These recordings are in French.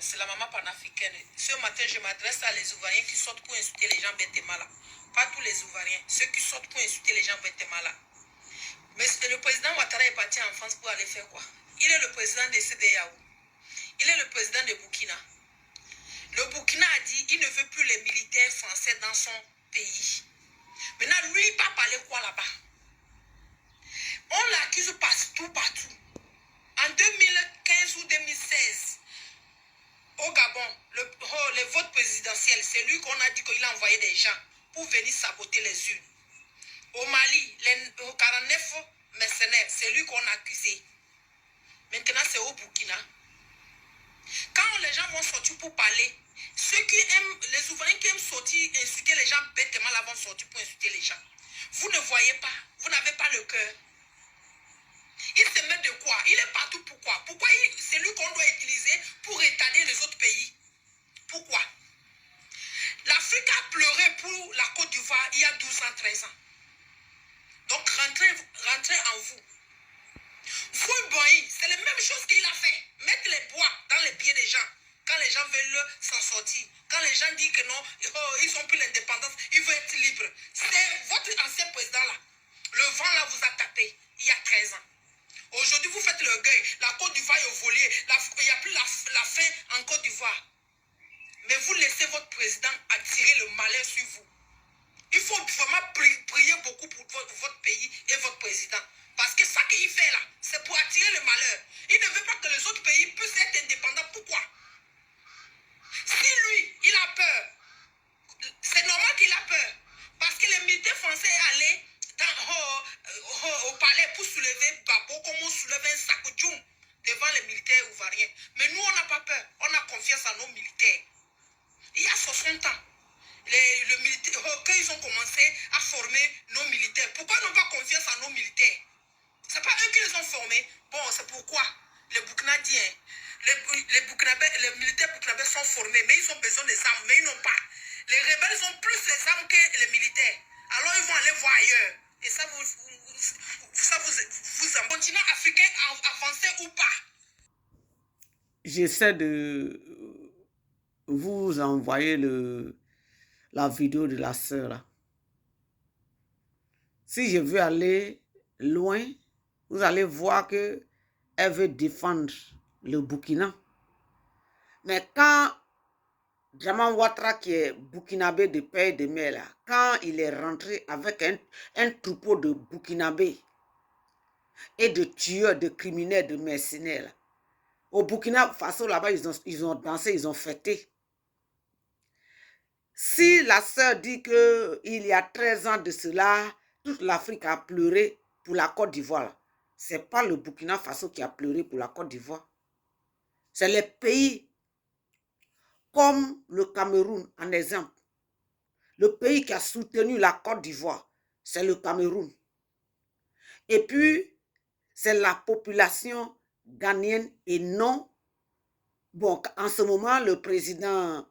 C'est la maman panafricaine. Ce matin, je m'adresse à les Ivoiriens qui sortent pour insulter les gens bêtement là. Pas tous les Ivoiriens. Ceux qui sortent pour insulter les gens bêtement là. Mais le président Ouattara est parti en France pour aller faire quoi? Il est le président de CEDEAO. Il est le président de Burkina. Le Burkina a dit qu'il ne veut plus les militaires français dans son pays. Maintenant, lui, il va parler quoi là-bas? On l'accuse partout. En 2015 ou 2016, au Gabon, le vote présidentiel, c'est lui qu'on a dit qu'il a envoyé des gens pour venir saboter les urnes. Au Mali, les 49 mercenaires, c'est lui qu'on a accusé. Maintenant, c'est au Burkina. Quand les gens vont sortir pour parler, ceux qui aiment, les Ivoiriens qui aiment sortir, insulter les gens bêtement, là vont sortir pour insulter les gens. Vous ne voyez pas, vous n'avez pas le cœur. Il se met de quoi? Il est partout. Pourquoi? Pourquoi c'est lui qu'on doit utiliser pour retarder les autres pays? Pourquoi? L'Afrique a pleuré pour la Côte d'Ivoire il y a 12 ans, 13 ans. Donc rentrez en vous. Foulboy, c'est la même chose qu'il a fait. Mettre les bois dans les pieds des gens. Quand les gens veulent s'en sortir. Quand les gens disent que non, ils ont plus l'indépendance, ils veulent être libres. C'est votre ancien président là. Le vent là vous a tapé il y a 13 ans. Aujourd'hui, vous faites le gueule. La Côte d'Ivoire est au volet. Il n'y a plus la faim en Côte d'Ivoire. Mais vous laissez votre président attirer le malheur sur vous. Il faut vraiment prier beaucoup pour votre pays et votre président. Parce que ça qu'il fait là, c'est pour attirer le malheur. Il ne veut pas que les autres pays puissent être indépendants. Pourquoi? Si lui, il a peur, c'est normal qu'il a peur. Parce que les militaires français allaient au palais pour soulever Babo comme on soulève un sac devant les militaires ivoiriens. Mais nous, on n'a pas peur. On a confiance en nos militaires. Il y a 60 ans, les militaires, quand ils ont commencé à former nos militaires, pourquoi ils n'ont pas confiance en nos militaires? Ce n'est pas eux qui les ont formés. Bon, c'est pourquoi les Burkinadiens, les militaires burkinabés sont formés, mais ils ont besoin des armes, mais ils n'ont pas. Les rebelles ont plus les armes que les militaires. Alors ils vont aller voir ailleurs. Et ça vous en continent africain avancé ou pas? J'essaie de vous envoyer la vidéo de la sœur là. Si je veux aller loin, vous allez voir que elle veut défendre le Burkina. Mais quand Draman Ouattara, qui est burkinabé de père et de mère, là, quand il est rentré avec un troupeau de burkinabés et de tueurs, de criminels, de mercenaires, là, au Burkina Faso, là-bas, ils ont dansé, ils ont fêté. Si la sœur dit qu'il y a 13 ans de cela, toute l'Afrique a pleuré pour la Côte d'Ivoire, ce n'est pas le Burkina Faso qui a pleuré pour la Côte d'Ivoire. C'est les pays comme le Cameroun, en exemple. Le pays qui a soutenu la Côte d'Ivoire, c'est le Cameroun. Et puis, c'est la population ghanéenne et non. Bon, en ce moment, le président,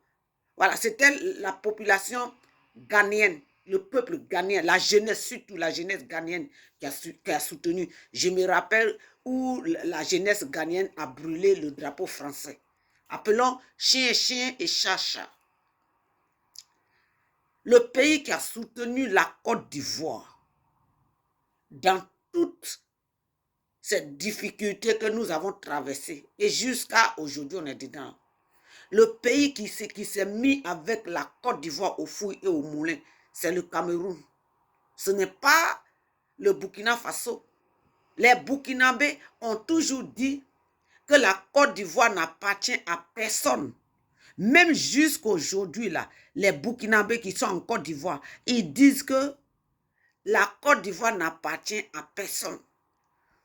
voilà, c'était la population ghanéenne, le peuple ghanéen, la jeunesse, surtout la jeunesse ghanéenne qui a soutenu. Je me rappelle où la jeunesse ghanéenne a brûlé le drapeau français. Appelons chien et chat. Le pays qui a soutenu la Côte d'Ivoire dans toutes ces difficultés que nous avons traversées et jusqu'à aujourd'hui on est dedans. Le pays qui s'est mis avec la Côte d'Ivoire au fouille et au moulin, c'est le Cameroun. Ce n'est pas le Burkina Faso. Les Burkinabés ont toujours dit que la Côte d'Ivoire n'appartient à personne. Même jusqu'aujourd'hui, là, les Burkinabés qui sont en Côte d'Ivoire, ils disent que la Côte d'Ivoire n'appartient à personne.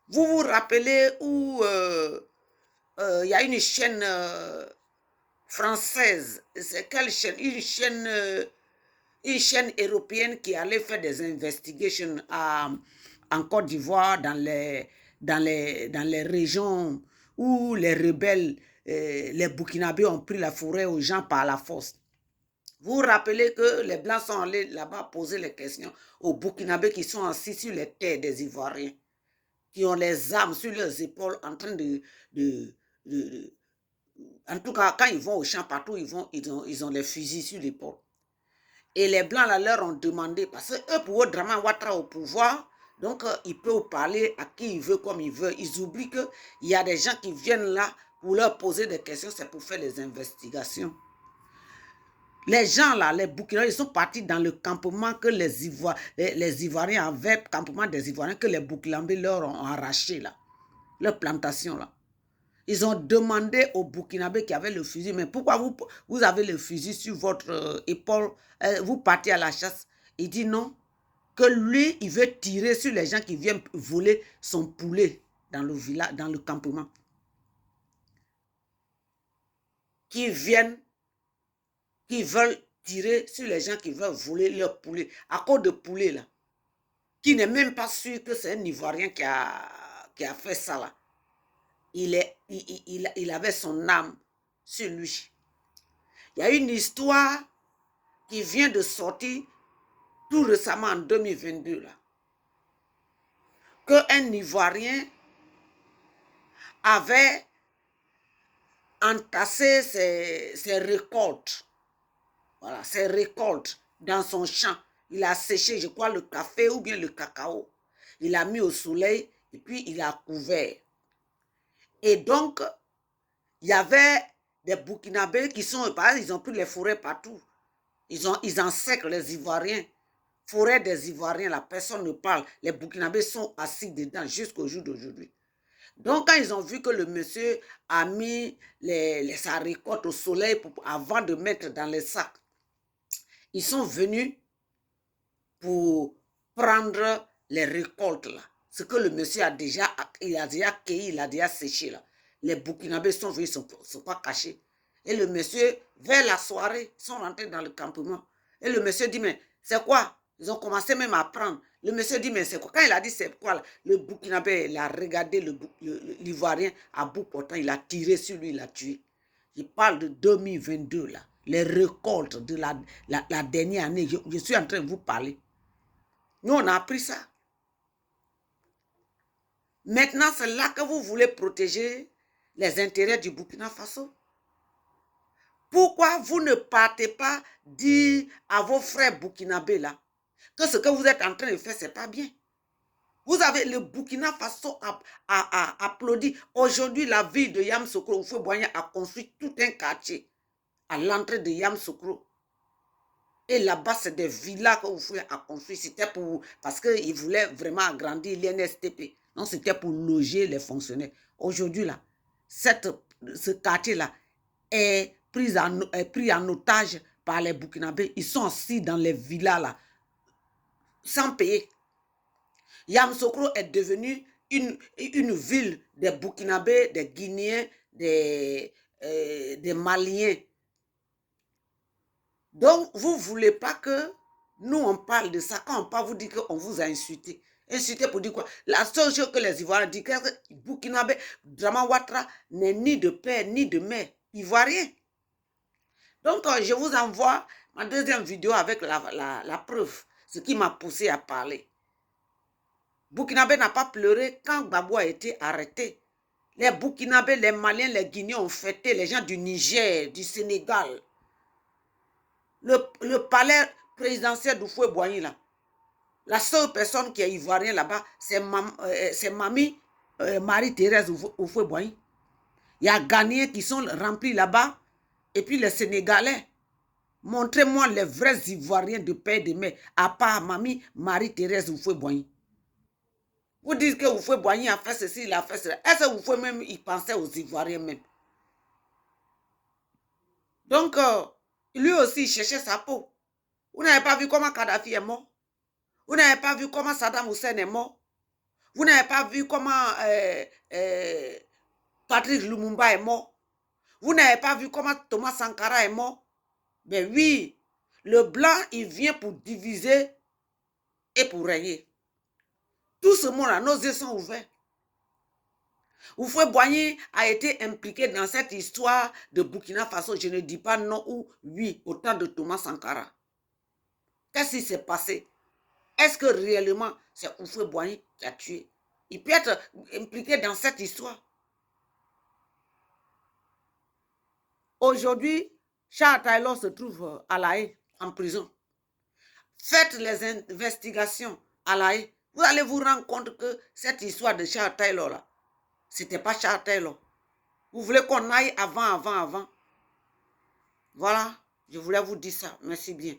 Vous vous rappelez où y a une chaîne française, c'est quelle chaîne? Une chaîne européenne qui allait faire des investigations en Côte d'Ivoire, dans les régions où les rebelles, les Burkinabés ont pris la forêt aux gens par la force. Vous vous rappelez que les Blancs sont allés là-bas poser les questions aux Burkinabés qui sont assis sur les terres des Ivoiriens, qui ont les armes sur leurs épaules en train En tout cas, quand ils vont au champ, partout, ils ont les fusils sur l'épaule. Et les Blancs là, leur ont demandé, parce que eux, pour eux, Draman Ouattara au pouvoir, donc ils peuvent parler à qui ils veulent, comme ils veulent. Ils oublient qu'il y a des gens qui viennent là pour leur poser des questions, c'est pour faire des investigations. Les gens là, les Burkinabés, ils sont partis dans le campement que les Ivoiriens avaient, campement des Ivoiriens que les Burkinabés leur ont arraché là, leur plantation là. Ils ont demandé aux Burkinabés qui avaient le fusil, mais pourquoi vous avez le fusil sur votre épaule, vous partez à la chasse? Il dit non, que lui, il veut tirer sur les gens qui viennent voler son poulet dans le village, dans le campement. Qui veulent tirer sur les gens qui veulent voler leur poulet. À cause de poulet là, qui n'est même pas sûr que c'est un Ivoirien qui a fait ça là. Il avait son âme sur lui. Il y a une histoire qui vient de sortir tout récemment en 2022 là. Qu'un Ivoirien avait entassé ses récoltes. Voilà, ses récoltes dans son champ. Il a séché, je crois, le café ou bien le cacao. Il a mis au soleil et puis il a couvert. Et donc, il y avait des Burkinabés qui sont, par exemple, ils ont pris les forêts partout. Ils encerclent les Ivoiriens. Forêt des Ivoiriens, la personne ne parle. Les Burkinabés sont assis dedans jusqu'au jour d'aujourd'hui. Donc, quand ils ont vu que le monsieur a mis sa récolte au soleil avant de mettre dans les sacs, ils sont venus pour prendre les récoltes là. Ce que le monsieur a déjà cueilli, il a déjà séché là. Les Burkinabés sont venus, ils ne sont pas cachés. Et le monsieur, vers la soirée, ils sont rentrés dans le campement. Et le monsieur dit, mais c'est quoi? Ils ont commencé même à prendre. Le monsieur dit, mais c'est quoi? Quand il a dit c'est quoi, là, le Burkinabé, il a regardé l'Ivoirien à bout portant, il a tiré sur lui, il l'a tué. Il parle de 2022 là. Les récoltes de la dernière année. Je suis en train de vous parler. Nous, on a appris ça. Maintenant, c'est là que vous voulez protéger les intérêts du Burkina Faso. Pourquoi vous ne partez pas dire à vos frères burkinabés là que ce que vous êtes en train de faire, ce n'est pas bien? Vous avez le Burkina Faso a applaudi. Aujourd'hui, la ville de Yamoussoukro, Houphouët-Boigny a construit tout un quartier à l'entrée de Yamoussoukro. Et là-bas, c'est des villas que Houphouët a construit. C'était pour, parce qu'il voulait vraiment agrandir l'INSTP. Non, c'était pour loger les fonctionnaires. Aujourd'hui, là, ce quartier-là est pris en otage par les Burkinabés. Ils sont assis dans les villas, là, sans payer. Yamoussoukro est devenu une ville des Burkinabés, des Guinéens, des Maliens. Donc, vous ne voulez pas que nous, on parle de ça. Quand on parle, vous dites qu'on vous a insulté. Insulté pour dire quoi? La seule chose que les Ivoiriens disent, que Burkinabé, Draman Ouattara n'est ni de père ni de mère. Ivoirien. Donc, je vous envoie ma deuxième vidéo avec la preuve. Ce qui m'a poussé à parler. Burkinabé n'a pas pleuré quand Gbagbo a été arrêté. Les Burkinabés, les Maliens, les Guinéens ont fêté, les gens du Niger, du Sénégal. Le palais présidentiel d'Houphouët-Boigny, là. La seule personne qui est ivoirienne là-bas, c'est mamie Marie-Thérèse Houphouët-Boigny. Il y a Ghanéens qui sont remplis là-bas. Et puis les Sénégalais. Montrez-moi les vrais Ivoiriens de père et de mère, à part mamie Marie-Thérèse Houphouët-Boigny. Vous dites que Houphouët-Boigny a fait ceci, il a fait cela. Est-ce que Houphouët même, il pensait aux Ivoiriens même? Donc, lui aussi, il cherchait sa peau. Vous n'avez pas vu comment Kadhafi est mort? Vous n'avez pas vu comment Saddam Hussein est mort? Vous n'avez pas vu comment Patrice Lumumba est mort? Vous n'avez pas vu comment Thomas Sankara est mort? Mais oui, le blanc, il vient pour diviser et pour régner. Tout ce monde-là, nos yeux sont ouverts. Houphouët-Boigny a été impliqué dans cette histoire de Burkina Faso. Je ne dis pas non ou oui au temps de Thomas Sankara. Qu'est-ce qui s'est passé? Est-ce que réellement c'est Houphouët-Boigny qui a tué? Il peut être impliqué dans cette histoire. Aujourd'hui, Charles Taylor se trouve à La Haye, en prison. Faites les investigations à La Haye. Vous allez vous rendre compte que cette histoire de Charles Taylor là, c'était pas Charles Taylor. Vous voulez qu'on aille avant. Voilà, je voulais vous dire ça. Merci bien.